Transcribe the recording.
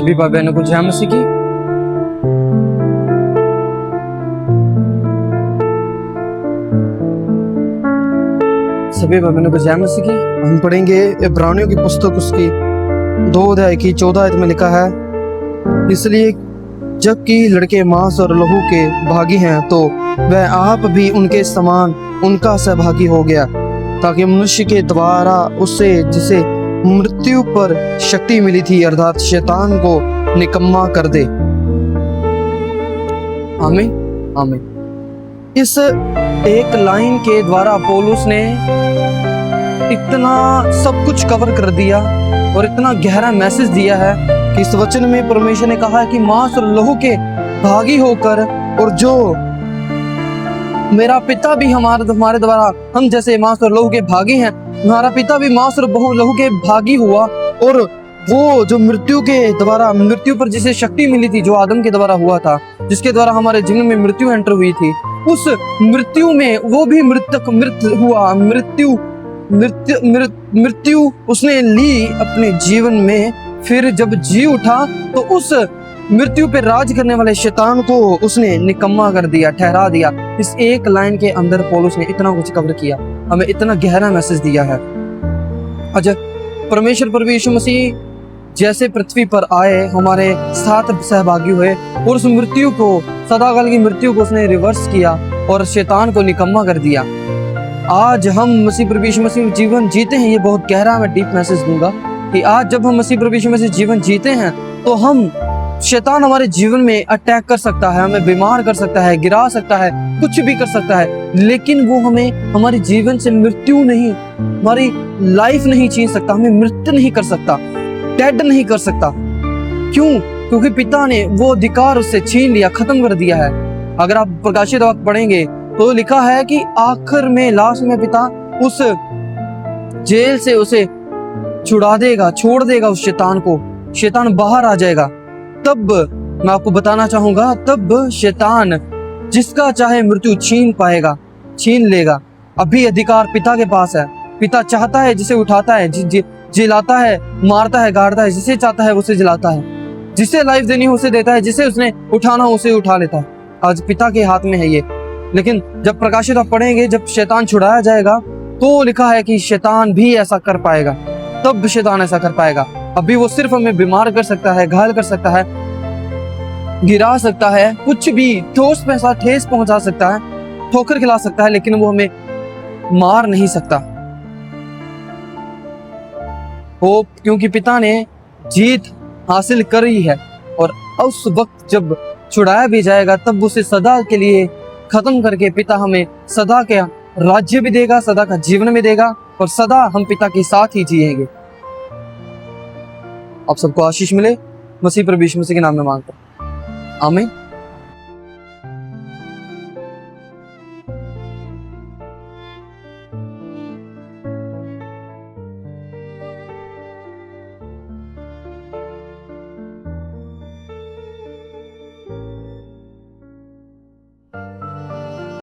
सभी भाई बहनों को जय मसीह की। सभी भाई बहनों को जय मसीह की। हम पढ़ेंगे इब्रानियों की पुस्तक उसकी 2 अध्याय की 14 आयत में लिखा है, इसलिए जबकि लड़के मांस और लहू के भागी हैं तो वह आप भी उनके समान उनका सहभागी हो गया, ताकि मनुष्य के द्वारा उससे जिसे मृत्यु पर शक्ति मिली थी अर्थात शैतान को निकम्मा कर दे। आमीन आमीन। इस एक लाइन के द्वारा पौलुस ने इतना सब कुछ कवर कर दिया और इतना गहरा मैसेज दिया है कि इस वचन में परमेश्वर ने कहा है कि मांस और लहू के भागी होकर, और जो मेरा पिता भी हमारे द्वारा हम जैसे मांस और लहू के भागी हैं, हमारा पिता भी मांस और लहू के भागी हुआ, और वो जो मृत्यु के द्वारा मृत्यु पर जिसे शक्ति मिली थी, जो आदम के द्वारा हुआ था, जिसके द्वारा हमारे जीवन में मृत्यु एंटर हुई थी, उस मृत्यु में वो भी मृत हुआ। मृत्यु उसने ली अपने जीवन में। फिर जब जी उठा तो उस मृत्यु पे राज करने वाले शैतान को उसने निकम्मा कर दिया, ठहरा दिया। इस एक लाइन के अंदर पौलुस ने इतना कुछ कवर किया, हमें इतना गहरा मैसेज दिया है। अच्छा, परमेश्वर प्रभु यीशु मसीह जैसे पृथ्वी पर आए, हमारे साथ सहभागी हुए और उस मृत्यु को, सदाकाल की मृत्यु को उसने रिवर्स किया और शैतान को निकम्मा कर दिया। आज हम मसीह प्रभु यीशु मसीह जीवन जीते हैं। ये बहुत गहरा मैं डीप मैसेज दूंगा कि आज जब हम मसीह प्रभु यीशु मसीह जीवन जीते हैं तो हम शैतान हमारे जीवन में अटैक कर सकता है, हमें बीमार कर सकता है, गिरा सकता है, कुछ भी कर सकता है, लेकिन वो हमें हमारे जीवन से मृत्यु नहीं, हमारी लाइफ नहीं छीन सकता, हमें मृत्यु नहीं कर सकता, डेड नहीं कर सकता। क्यों? क्योंकि पिता ने वो अधिकार उससे छीन लिया, खत्म कर दिया है। अगर आप प्रकाशित वाक्य पढ़ेंगे तो लिखा है कि आखिर में, लास्ट में पिता उस जेल से उसे छुड़ा देगा, छोड़ देगा उस शैतान को, शैतान बाहर आ जाएगा। तब मैं आपको बताना चाहूंगा, तब शैतान जिसका चाहे मृत्यु छीन पाएगा, छीन लेगा। अभी अधिकार पिता के पास है। पिता चाहता है जिसे उठाता है, जिलाता है, मारता है, गाड़ता है, जिसे चाहता है उसे जिलाता है, जिसे लाइफ देनी हो उसे देता है, जिसे उसने उठाना हो उसे उठा लेता है। आज पिता के हाथ में है ये। लेकिन जब प्रकाशित आप पढ़ेंगे, जब शैतान छुड़ाया जाएगा तो लिखा है कि शैतान भी ऐसा कर पाएगा, तब शैतान ऐसा कर पाएगा। अभी वो सिर्फ हमें बीमार कर सकता है, घायल कर सकता है, गिरा सकता है, कुछ भी ठेस पहुंचा सकता है, ठोकर खिला सकता है, लेकिन वो हमें मार नहीं सकता। वो क्योंकि पिता ने जीत हासिल करी है, और उस वक्त जब छुड़ाया भी जाएगा तब उसे सदा के लिए खत्म करके पिता हमें सदा का राज्य भी देगा, सदा का जीवन भी देगा, और सदा हम पिता के साथ ही जिएंगे। आप सबको आशीष मिले, मसीह प्रभु यीशु मसीह के नाम में मांगता हूं, आमीन।